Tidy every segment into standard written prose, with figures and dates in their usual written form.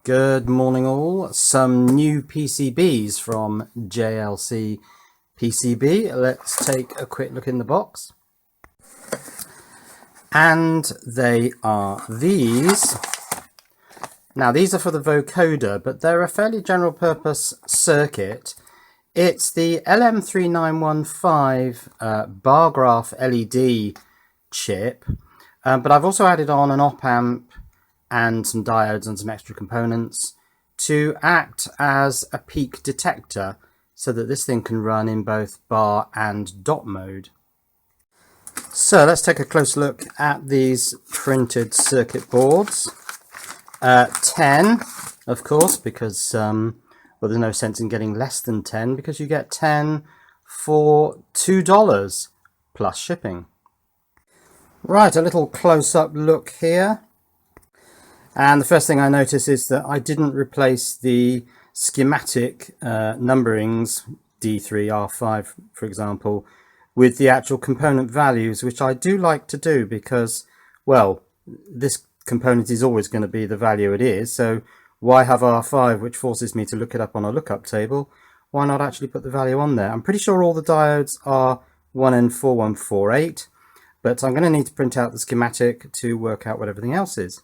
Good morning all. Some new PCBs from JLC PCB. Let's take a quick look in the box. And they are these. Now these are for the Vocoder, but they're a fairly general purpose circuit. It's the LM3915 bar graph LED chip, but I've also added on an op amp and some diodes and some extra components to act as a peak detector so that this thing can run in both bar and dot mode. So let's take a close look at these printed circuit boards. 10, of course, because well, there's no sense in getting less than 10 because you get 10 for $2 plus shipping. Right, a little close-up look here. And the first thing I notice is that I didn't replace the schematic numberings, D3, R5, for example, with the actual component values, which I do like to do because, well, this component is always going to be the value it is. So why have R5, which forces me to look it up on a lookup table? Why not actually put the value on there? I'm pretty sure all the diodes are 1N4148, but I'm going to need to print out the schematic to work out what everything else is.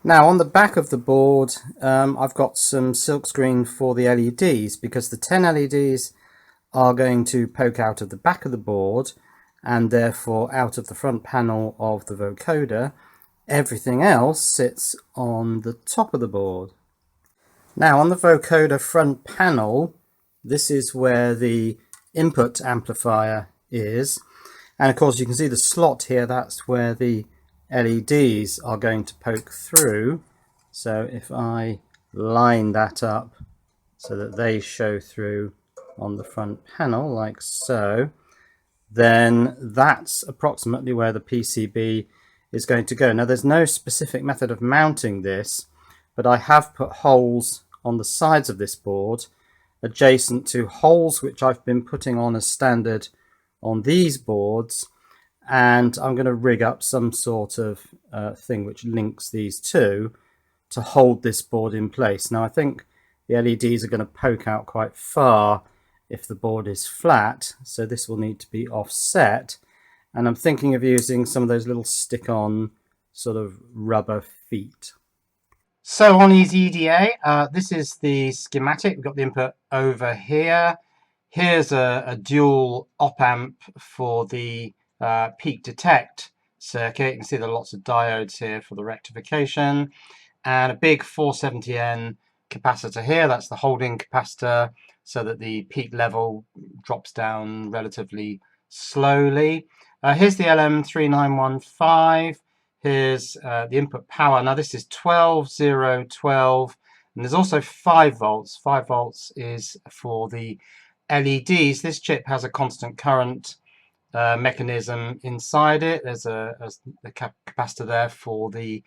Now on the back of the board, I've got some silkscreen for the LEDs because the 10 LEDs are going to poke out of the back of the board and therefore out of the front panel of the Vocoder. Everything else sits on the top of the board. Now on the Vocoder front panel, this is where the input amplifier is, and of course you can see the slot here, that's where the LEDs are going to poke through. So if I line that up so that they show through on the front panel like so, then that's approximately where the PCB is going to go. Now there's no specific method of mounting this, but I have put holes on the sides of this board adjacent to holes which I've been putting on as standard on these boards, and I'm going to rig up some sort of thing which links these two to hold this board in place. Now I think the LEDs are going to poke out quite far if the board is flat, so this will need to be offset, and I'm thinking of using some of those little stick-on sort of rubber feet. So on Easy EDA, this is the schematic. We've got the input over here. Here's a dual op amp for the peak detect circuit. You can see there are lots of diodes here for the rectification, and a big 470N capacitor here. That's the holding capacitor so that the peak level drops down relatively slowly. Here's the LM3915. Here's the input power. Now this is 12,012, and there's also 5 volts. 5 volts is for the LEDs. This chip has a constant current mechanism inside it. There's a capacitor there for the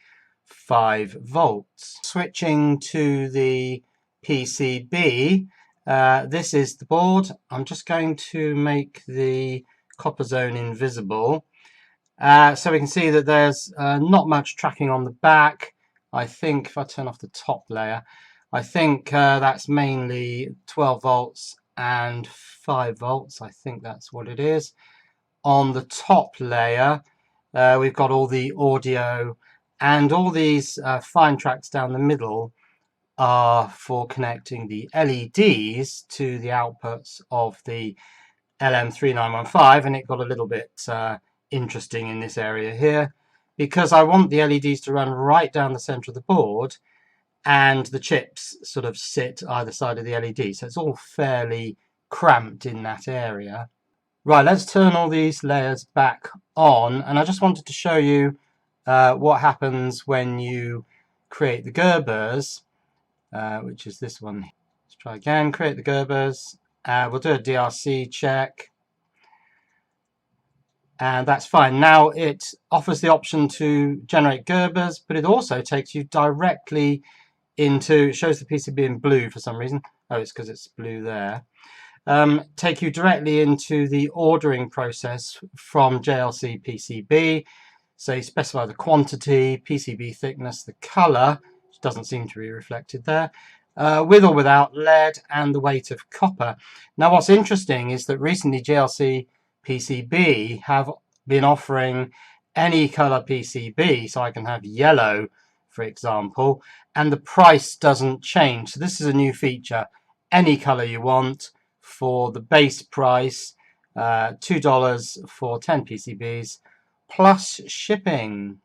5 volts. Switching to the PCB, this is the board. I'm just going to make the copper zone invisible so we can see that there's not much tracking on the back. I think if I turn off the top layer, I think that's mainly 12 volts and 5 volts. I think that's what it is. On the top layer, we've got all the audio, and all these fine tracks down the middle are for connecting the LEDs to the outputs of the LM3915, and it got a little bit interesting in this area here because I want the LEDs to run right down the center of the board and the chips sort of sit either side of the LED, so it's all fairly cramped in that area. Right, let's turn all these layers back on, and I just wanted to show you what happens when you create the Gerbers, which is this one. Let's try again, create the Gerbers. We'll do a DRC check, and that's fine. Now it offers the option to generate Gerbers, but it also takes you directly into, it shows the PCB in blue for some reason. Oh, it's because it's blue there. Take you directly into the ordering process from JLC PCB. So you specify the quantity, PCB thickness, the color, which doesn't seem to be reflected there, with or without lead, and the weight of copper. Now what's interesting is that recently GLC PCB have been offering any color PCB, so I can have yellow, for example, and the price doesn't change. So this is a new feature, any color you want for the base price, $2 for 10 PCBs plus shipping.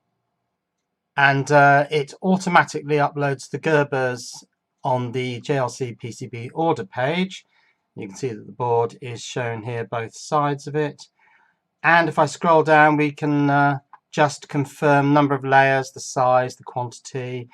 And it automatically uploads the Gerbers on the JLC PCB order page. You can see that the board is shown here, both sides of it. And if I scroll down, we can just confirm number of layers, the size, the quantity,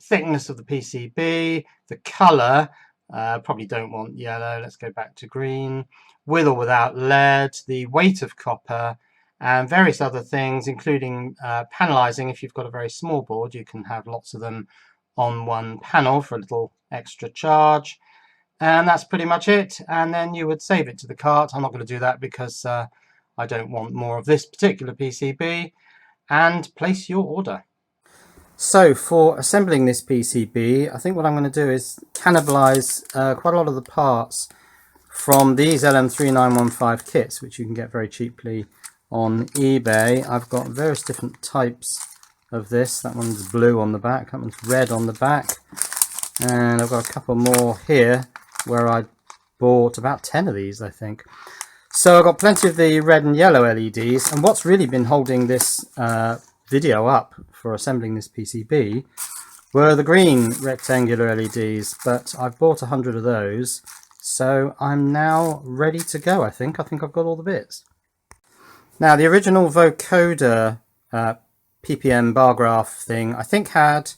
thickness of the PCB, the color. Probably don't want yellow, let's go back to green. With or without lead, the weight of copper, and various other things, including panelizing. If you've got a very small board, you can have lots of them on one panel for a little extra charge. And that's pretty much it. And then you would save it to the cart. I'm not going to do that because I don't want more of this particular PCB. And place your order. So for assembling this PCB, I think what I'm going to do is cannibalize quite a lot of the parts from these LM3915 kits, which you can get very cheaply on eBay. I've got various different types of this. That one's blue on the back, that one's red on the back, and I've got a couple more here where I bought about 10 of these, I think. So I've got plenty of the red and yellow LEDs, and what's really been holding this video up for assembling this PCB were the green rectangular LEDs, but I've bought 100 of those, so I'm now ready to go. I think I've got all the bits. Now the original Vocoder ppm bar graph thing I think had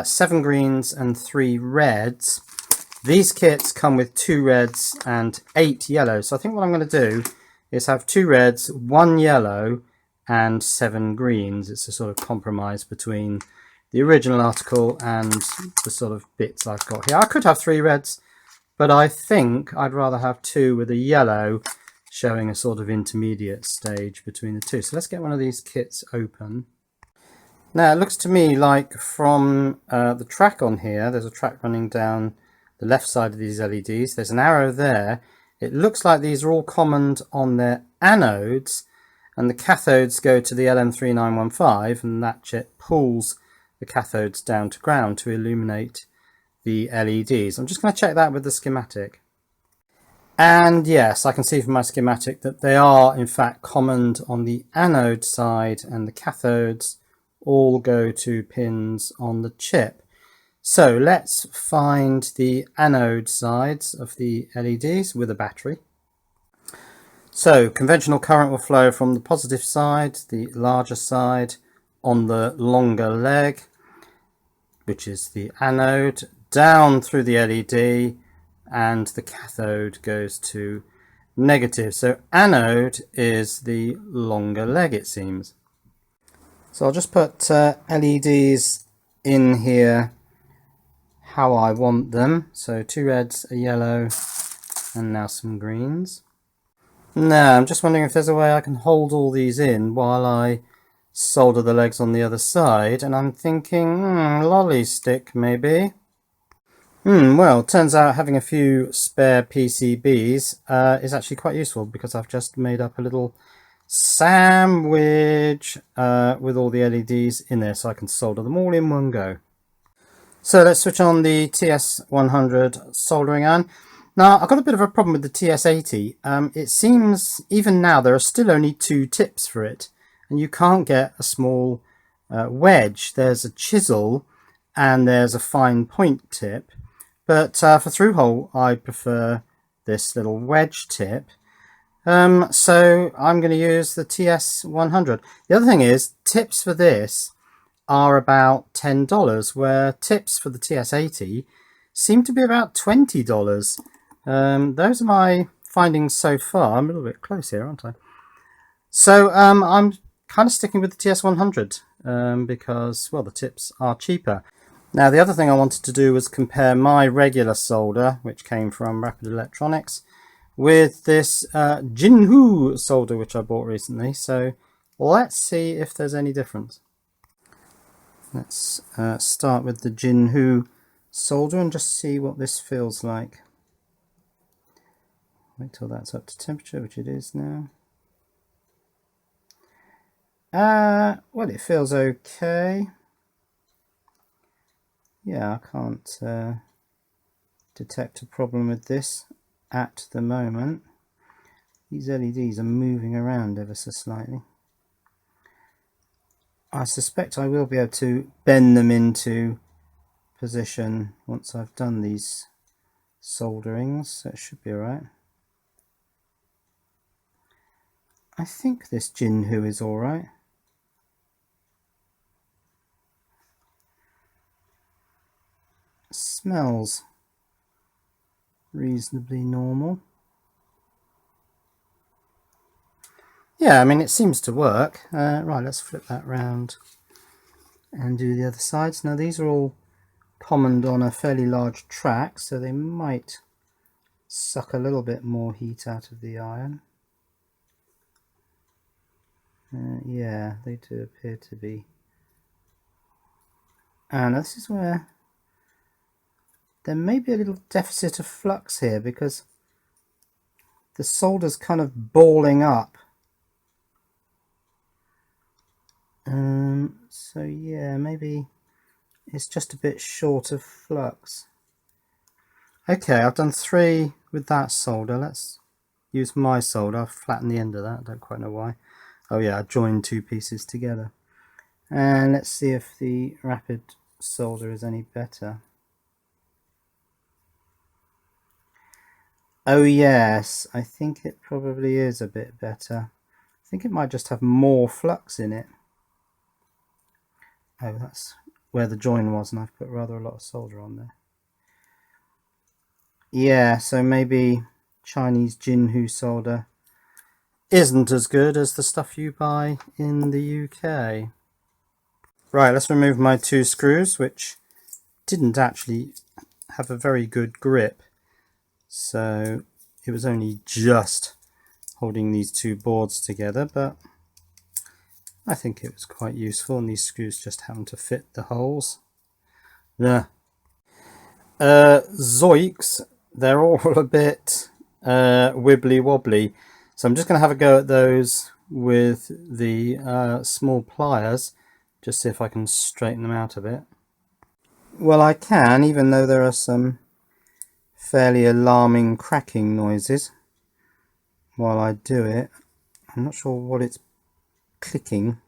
7 greens and 3 reds. These kits come with 2 reds and 8 yellows, so I think what I'm going to do is have 2 reds, 1 yellow and 7 greens. It's a sort of compromise between the original article and the sort of bits I've got here. I could have 3 reds, but I think I'd rather have 2 with a yellow, showing a sort of intermediate stage between the two. So let's get one of these kits open. Now it looks to me like from the track on here, there's a track running down the left side of these LEDs. There's an arrow there. It looks like these are all common on their anodes, and the cathodes go to the LM3915, and that chip pulls the cathodes down to ground to illuminate the LEDs. I'm just going to check that with the schematic. And yes, I can see from my schematic that they are in fact common on the anode side, and the cathodes all go to pins on the chip. So let's find the anode sides of the LEDs with a battery. So conventional current will flow from the positive side, the larger side, on the longer leg, which is the anode, down through the LED, and the cathode goes to negative. So anode is the longer leg, it seems. So I'll just put LEDs in here how I want them. So 2 reds, a yellow, and now some greens. Now I'm just wondering if there's a way I can hold all these in while I solder the legs on the other side, and I'm thinking lolly stick maybe. Well, it turns out having a few spare PCBs is actually quite useful, because I've just made up a little sandwich with all the LEDs in there, so I can solder them all in one go. So let's switch on the TS100 soldering iron. Now I've got a bit of a problem with the TS80. It seems even now there are still only 2 tips for it, and you can't get a small wedge. There's a chisel and there's a fine point tip. But for through-hole, I prefer this little wedge tip. So I'm going to use the TS100. The other thing is, tips for this are about $10, where tips for the TS80 seem to be about $20. Those are my findings so far. I'm a little bit close here, aren't I? So I'm kind of sticking with the TS100 because, well, the tips are cheaper. Now the other thing I wanted to do was compare my regular solder, which came from Rapid Electronics, with this Jinhu solder which I bought recently. So let's see if there's any difference. Let's start with the Jinhu solder and just see what this feels like. Wait till that's up to temperature, which it is now. Well, it feels okay. Yeah, I can't detect a problem with this at the moment. These LEDs are moving around ever so slightly. I suspect I will be able to bend them into position once I've done these solderings, so it should be alright. I think this Jinhu is alright. Smells reasonably normal. Yeah, I mean, it seems to work. Right, let's flip that round and do the other sides. Now, these are all pommoned on a fairly large track, so they might suck a little bit more heat out of the iron. Yeah, they do appear to be. And this is where there may be a little deficit of flux here, because the solder's kind of balling up. So yeah, maybe it's just a bit short of flux. Okay, I've done 3 with that solder. Let's use my solder. I've flattened the end of that, I don't quite know why. Oh yeah, I joined 2 pieces together. And let's see if the rapid solder is any better. Oh yes, I think it probably is a bit better. I think it might just have more flux in it. Oh, that's where the join was, and I've put rather a lot of solder on there. Yeah, so maybe Chinese Jinhu solder isn't as good as the stuff you buy in the UK. Right, let's remove my 2 screws, which didn't actually have a very good grip. So it was only just holding these 2 boards together, but I think it was quite useful, and these screws just happen to fit the holes. Yeah. Zoiks, they're all a bit wibbly wobbly, so I'm just going to have a go at those with the small pliers, just see if I can straighten them out a bit. Well, I can, even though there are some fairly alarming cracking noises while I do it. I'm not sure what it's clicking.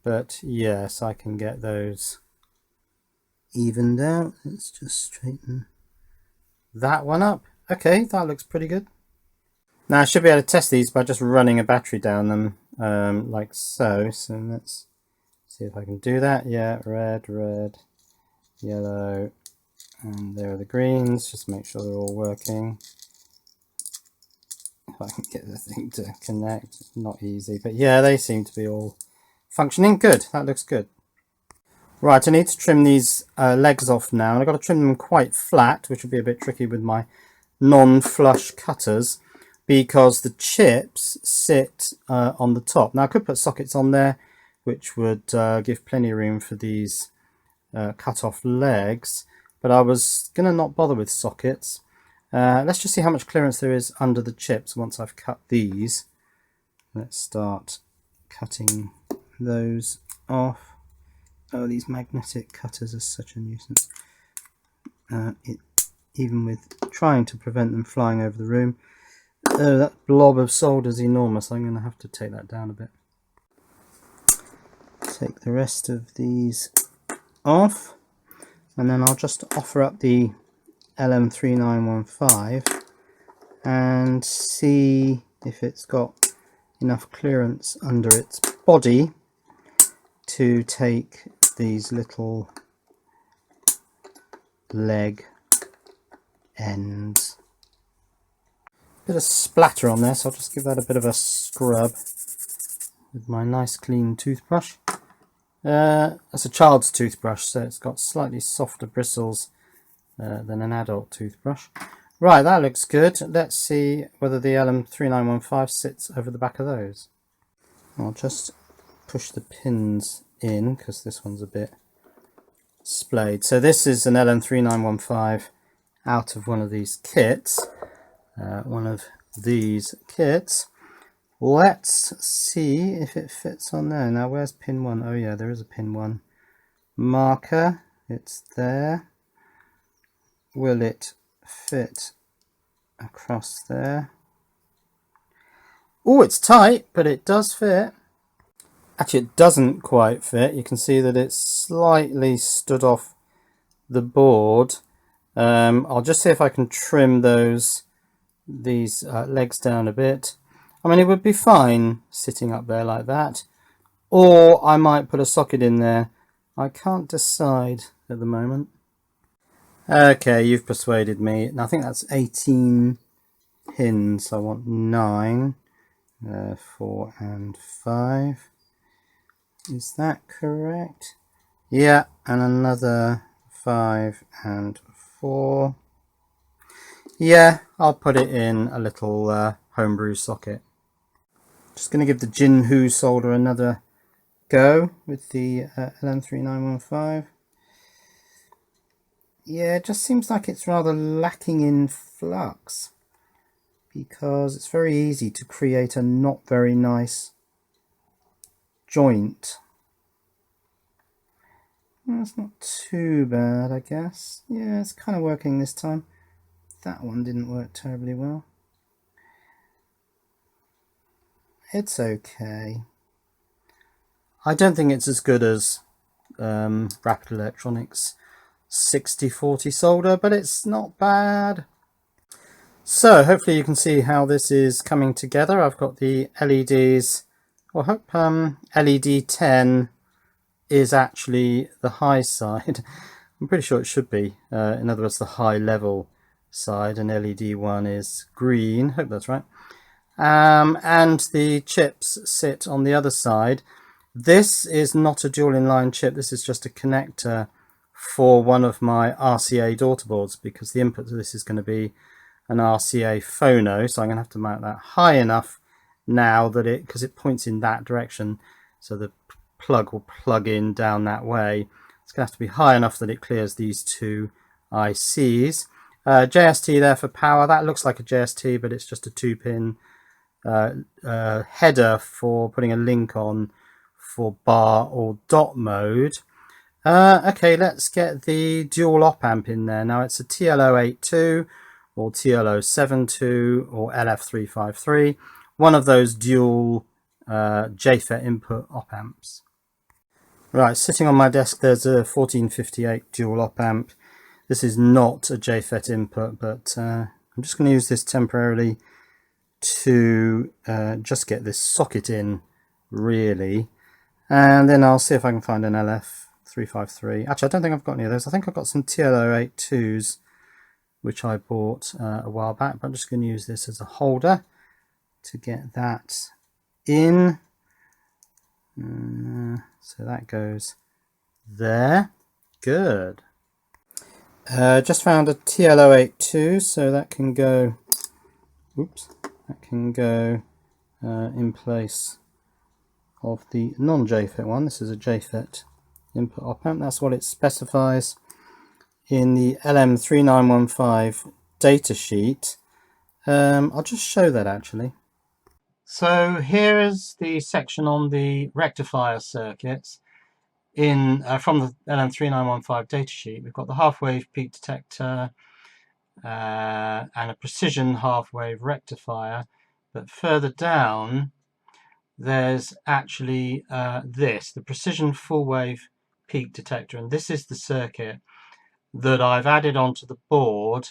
But yes, I can get those evened out. Let's just straighten that one up. Okay, that looks pretty good. Now I should be able to test these by just running a battery down them like so. So let's see if I can do that. Yeah, red, red, yellow, and there are the greens. Just make sure they're all working. If I can get the thing to connect, it's not easy, but yeah, they seem to be all functioning. Good, that looks good. Right, I need to trim these legs off now, and I've got to trim them quite flat, which will be a bit tricky with my non-flush cutters, because the chips sit on the top. Now I could put sockets on there, which would give plenty of room for these cut-off legs, but I was going to not bother with sockets. Let's just see how much clearance there is under the chips once I've cut these. Let's start cutting those off. Oh, these magnetic cutters are such a nuisance. Even with trying to prevent them flying over the room. Oh, that blob of solder is enormous. I'm going to have to take that down a bit. Take the rest of these off, and then I'll just offer up the LM3915 and see if it's got enough clearance under its body to take these little leg ends. Bit of splatter on there, so I'll just give that a bit of a scrub with my nice clean toothbrush. That's a child's toothbrush, so it's got slightly softer bristles than an adult toothbrush. Right, that looks good. Let's see whether the LM3915 sits over the back of those. I'll just push the pins in because this one's a bit splayed. So this is an LM3915 out of one of these kits. Let's see if it fits on there. Now where's pin 1? Oh yeah, there is a pin 1 marker. It's there. Will it fit across there? Oh, it's tight, but it does fit. Actually, it doesn't quite fit. You can see that it's slightly stood off the board. I'll just see if I can trim these legs down a bit. I mean, it would be fine sitting up there like that, or I might put a socket in there. I can't decide at the moment. Okay, you've persuaded me. And I think that's 18 pins. I want 9, 4 and 5. Is that correct? Yeah, and another 5 and 4. Yeah, I'll put it in a little homebrew socket. Just going to give the Jinhu solder another go with the LM3915. Yeah, it just seems like it's rather lacking in flux, because it's very easy to create a not very nice joint. That's not too bad, I guess. Yeah, it's kind of working this time. That one didn't work terribly well. It's okay. I don't think it's as good as Rapid Electronics 6040 solder, but it's not bad. So hopefully you can see how this is coming together. I've got the LEDs. Well, I hope LED 10 is actually the high side. I'm pretty sure it should be. In other words, the high level side, and LED 1 is green. Hope that's right. And the chips sit on the other side. This is not a dual inline chip. This is just a connector for one of my RCA daughter boards, because the input to this is going to be an RCA phono. So I'm going to have to mount that high enough now that because it points in that direction, so the plug will plug in down that way. It's going to have to be high enough that it clears these two ICs. JST there for power. That looks like a JST, but it's just a 2-pin header for putting a link on for bar or dot mode. Okay, let's get the dual op amp in there. Now it's a TL082 or TL072 or LF353, one of those dual JFET input op amps. Right, sitting on my desk there's a 1458 dual op amp. This is not a JFET input, but I'm just going to use this temporarily to just get this socket in, really. And then I'll see if I can find an LF353. Actually, I don't think I've got any of those. I think I've got some TL082s, which I bought a while back, but I'm just going to use this as a holder to get that in. So that goes there. Good. Just found a TL082, so that can go, oops, that can go in place of the non-JFET one. This is a JFET input op amp. That's what it specifies in the LM3915 data sheet. I'll just show that actually. So here is the section on the rectifier circuits in from the LM3915 datasheet. We've got the half-wave peak detector and a precision half-wave rectifier, but further down there's actually the precision full-wave peak detector, and this is the circuit that I've added onto the board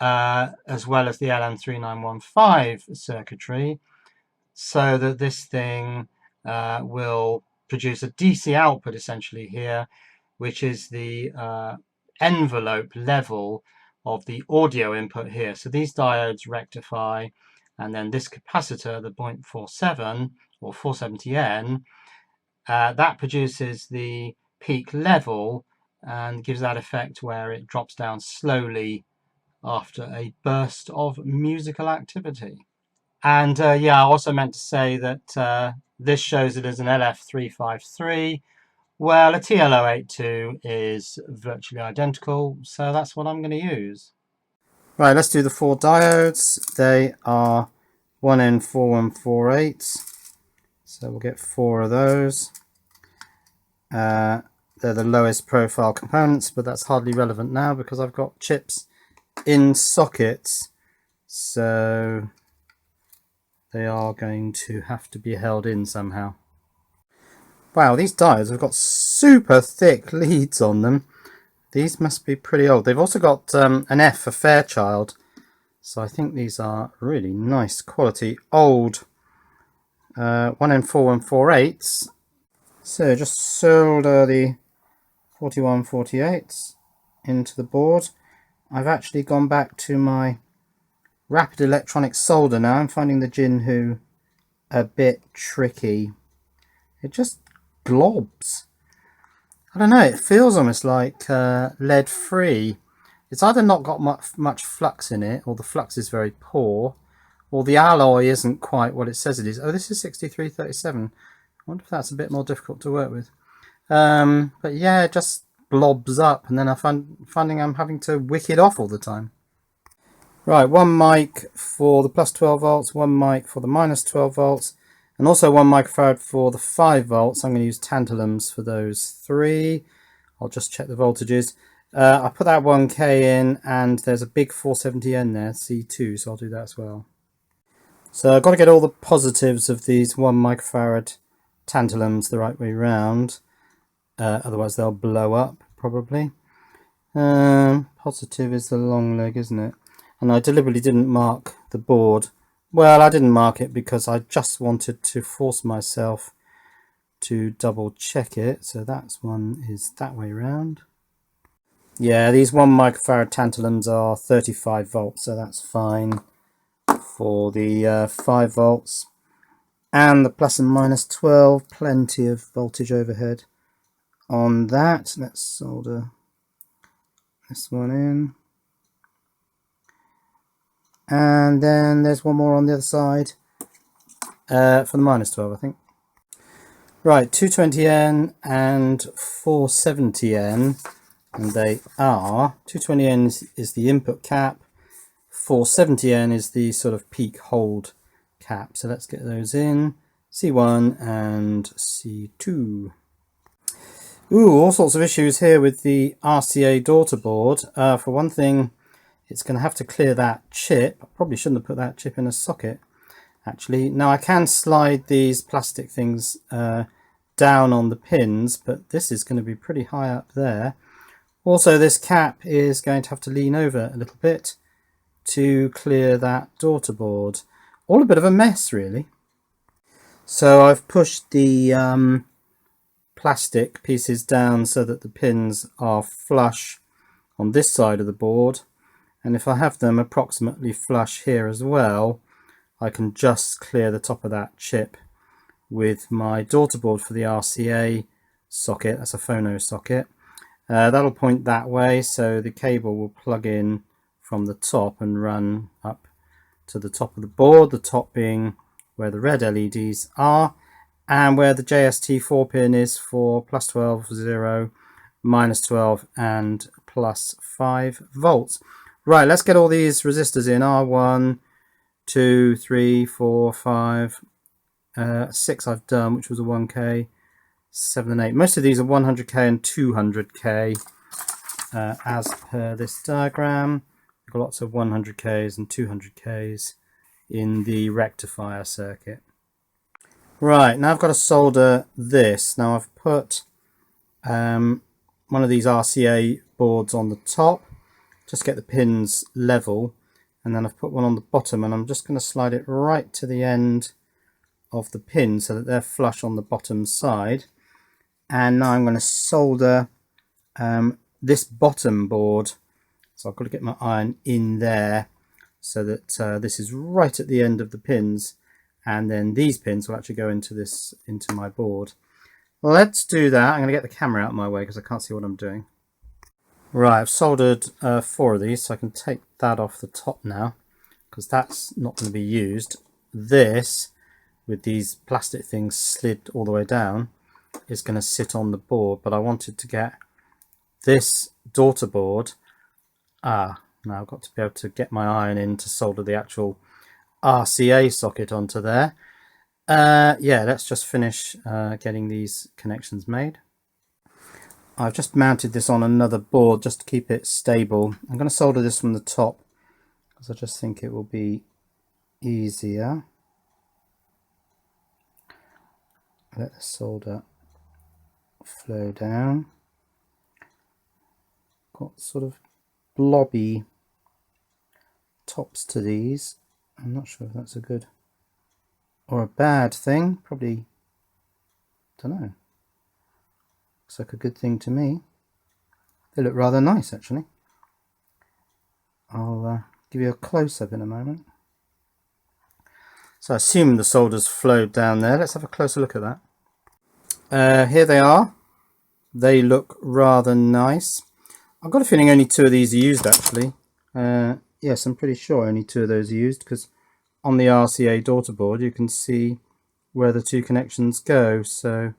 as well as the LM3915 circuitry, so that this thing will produce a DC output essentially here, which is the envelope level of the audio input here. So these diodes rectify, and then this capacitor, the 0.47 or 470N, that produces the peak level and gives that effect where it drops down slowly after a burst of musical activity. And yeah, I also meant to say that This shows it as an LF353. Well, a TL082 is virtually identical, so that's what I'm going to use. Right, let's do the 4 diodes. They are 1N4148, so we'll get 4 of those. They're the lowest profile components, but that's hardly relevant now because I've got chips in sockets, so they are going to have to be held in somehow. Wow, these diodes have got super thick leads on them. These must be pretty old. They've also got an F for Fairchild, so I think these are really nice quality old 1N4148s. So just solder the 4148s into the board. I've actually gone back to my rapid electronic solder now. I'm finding the Jinhu a bit tricky. It just globs. I don't know, it feels almost like lead free. It's either not got much flux in it, or the flux is very poor, or the alloy isn't quite what it says it is. Oh, this is 6337. I wonder if that's a bit more difficult to work with. But yeah, it just blobs up, and then I'm finding I'm having to wick it off all the time. Right, one mic for the plus 12 volts, one mic for the minus 12 volts, and also 1 microfarad for the 5 volts. I'm going to use tantalums for those 3. I'll just check the voltages. I put that 1K in, and there's a big 470N there, C2, so I'll do that as well. So I've got to get all the positives of these 1 microfarad tantalums the right way round, otherwise they'll blow up probably. Positive is the long leg, isn't it? And I deliberately didn't mark the board. Well, I didn't mark it because I just wanted to force myself to double check it. So that's one is that way round. Yeah, these 1 microfarad tantalums are 35 volts, so that's fine for the 5 volts. And the plus and minus 12, plenty of voltage overhead on that. Let's solder this one in. And then there's one more on the other side for the minus 12, I think. Right, 220N and 470N, and they are, 220N is the input cap, 470N is the sort of peak hold cap. So let's get those in, C1 and C2. Ooh, all sorts of issues here with the RCA daughter board. For one thing, it's going to have to clear that chip. I probably shouldn't have put that chip in a socket, actually. Now I can slide these plastic things down on the pins, but this is going to be pretty high up there. Also, this cap is going to have to lean over a little bit to clear that daughter board. All a bit of a mess, really. So I've pushed the plastic pieces down so that the pins are flush on this side of the board. And if I have them approximately flush here as well, I can just clear the top of that chip with my daughter board for the RCA socket. That's a phono socket. That'll point that way, so the cable will plug in from the top and run up to the top of the board, the top being where the red LEDs are, and where the JST 4 pin is for plus 12, 0, minus 12, and plus 5 volts. Right, let's get all these resistors in. R1, 2, 3, 4, 5, 6 I've done, which was a 1K, 7 and 8. Most of these are 100K and 200K as per this diagram. We've got lots of 100Ks and 200Ks in the rectifier circuit. Right, now I've got to solder this. Now I've put one of these RCA boards on the top, just get the pins level, and then I've put one on the bottom, and I'm just going to slide it right to the end of the pin so that they're flush on the bottom side. And now I'm going to solder this bottom board, so I've got to get my iron in there so that this is right at the end of the pins, and then these pins will actually go into my board. Let's do that. I'm going to get the camera out of my way because I can't see what I'm doing. Right, I've soldered 4 of these, so I can take that off the top now because that's not going to be used. This with these plastic things slid all the way down is going to sit on the board, but I wanted to get this daughter board. Now I've got to be able to get my iron in to solder the actual RCA socket onto there. Yeah, let's just finish getting these connections made. I've just mounted this on another board just to keep it stable. I'm going to solder this from the top because I just think it will be easier. Let the solder flow down. Got sort of blobby tops to these. I'm not sure if that's a good or a bad thing. Probably, don't know. Looks like a good thing to me. They look rather nice actually. I'll give you a close-up in a moment. So I assume the solder's flowed down there. Let's have a closer look at that. Here they are. They look rather nice. I've got a feeling only 2 of these are used actually. Yes, I'm pretty sure only 2 of those are used, because on the RCA daughter board you can see where the 2 connections go. So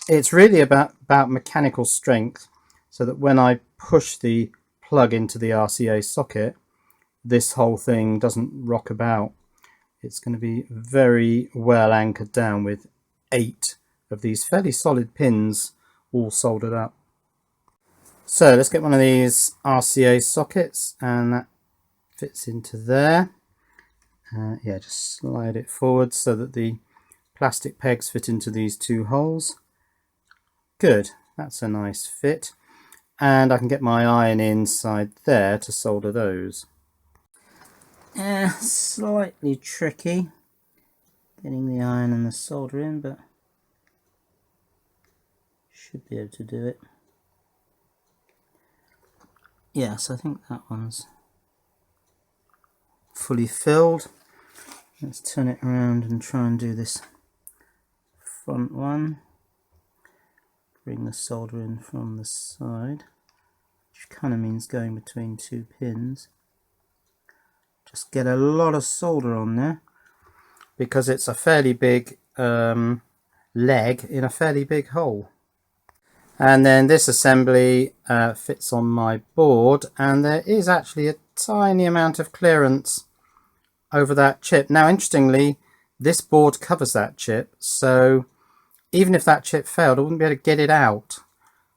it's really about mechanical strength, so that when I push the plug into the RCA socket, this whole thing doesn't rock about. It's going to be very well anchored down with 8 of these fairly solid pins all soldered up. So let's get one of these RCA sockets, and that fits into there. Yeah, just slide it forward so that the plastic pegs fit into these 2 holes. Good, that's a nice fit. And I can get my iron inside there to solder those. Slightly tricky getting the iron and the solder in, but should be able to do it. Yes, I think that one's fully filled. Let's turn it around and try and do this front one. Bring the solder in from the side, which kind of means going between 2 pins. Just get a lot of solder on there, because it's a fairly big leg in a fairly big hole. And then this assembly fits on my board, and there is actually a tiny amount of clearance over that chip. Now interestingly, this board covers that chip, so even if that chip failed, I wouldn't be able to get it out.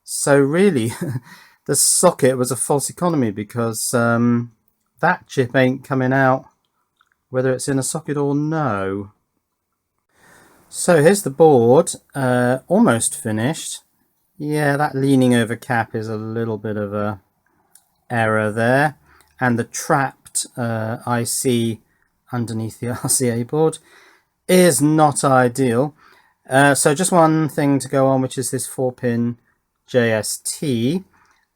So really the socket was a false economy, because that chip ain't coming out whether it's in a socket or no. So here's the board, almost finished. Yeah, that leaning over cap is a little bit of a error there, and the trapped IC underneath the RCA board is not ideal. So just one thing to go on, which is this 4-pin JST.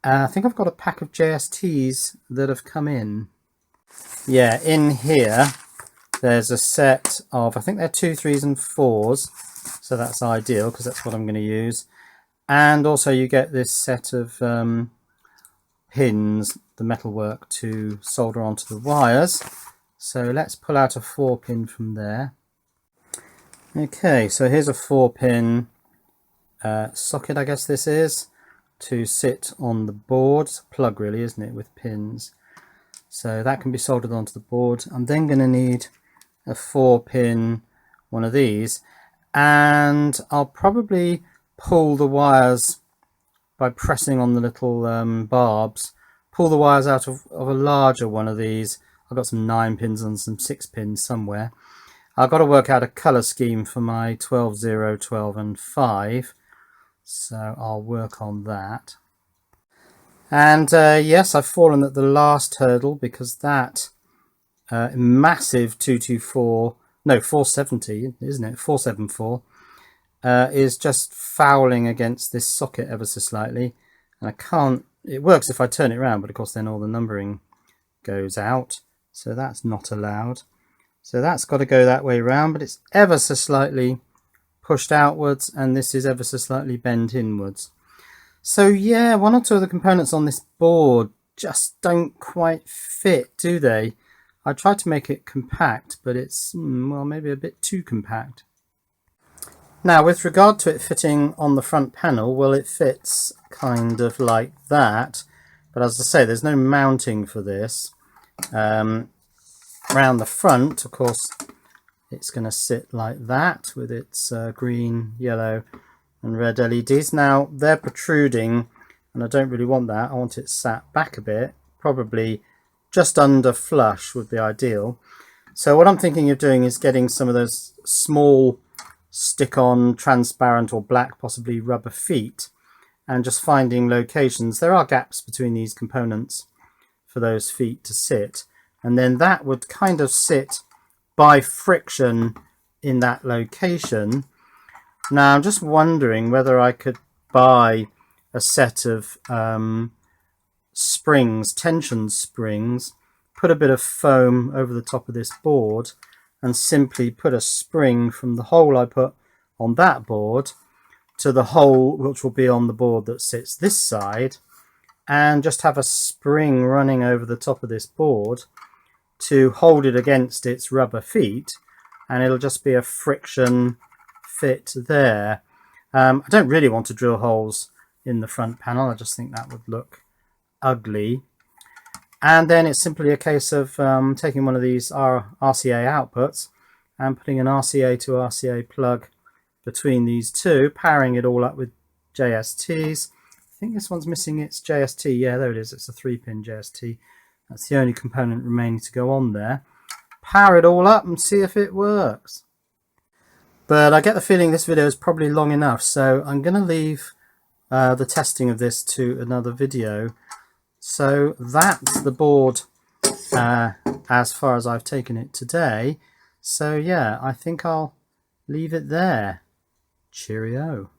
I think I've got a pack of JSTs that have come in. Yeah, in here there's a set of, I think they're 2, 3s and 4s, so that's ideal because that's what I'm going to use. And also you get this set of pins, the metalwork, to solder onto the wires. So let's pull out a 4-pin from there. Okay, so here's a 4-pin socket, I guess this is, to sit on the board. It's a plug really, isn't it, with pins. So that can be soldered onto the board. I'm then going to need a 4-pin one of these, and I'll probably pull the wires by pressing on the little barbs, pull the wires out of a larger one of these. I've got some 9 pins and some 6 pins somewhere. I've got to work out a colour scheme for my 12, 0, 12 and 5, so I'll work on that. And yes, I've fallen at the last hurdle, because that massive 470, isn't it, 474, is just fouling against this socket ever so slightly, and I can't, it works if I turn it around, but of course then all the numbering goes out, so that's not allowed. So that's got to go that way round, but it's ever so slightly pushed outwards, and this is ever so slightly bent inwards. So yeah, 1 or 2 of the components on this board just don't quite fit, do they? I tried to make it compact, but it's, well, maybe a bit too compact. Now, with regard to it fitting on the front panel, well, it fits kind of like that. But as I say, there's no mounting for this. Around the front, of course, it's going to sit like that with its green, yellow and red LEDs. Now, they're protruding, and I don't really want that. I want it sat back a bit, probably just under flush would be ideal. So what I'm thinking of doing is getting some of those small stick-on transparent or black, possibly rubber feet, and just finding locations. There are gaps between these components for those feet to sit, and then that would kind of sit by friction in that location. Now I'm just wondering whether I could buy a set of springs, tension springs, put a bit of foam over the top of this board and simply put a spring from the hole I put on that board to the hole which will be on the board that sits this side, and just have a spring running over the top of this board to hold it against its rubber feet, and it'll just be a friction fit there. I don't really want to drill holes in the front panel. I just think that would look ugly. And then it's simply a case of taking one of these RCA outputs and putting an RCA to RCA plug between these two, powering it all up with JSTs. I think this one's missing its JST. Yeah, there it is. It's a 3-pin JST. That's the only component remaining to go on there. Power it all up and see if it works. But I get the feeling this video is probably long enough, so I'm going to leave the testing of this to another video. So that's the board as far as I've taken it today. So yeah, I think I'll leave it there. Cheerio.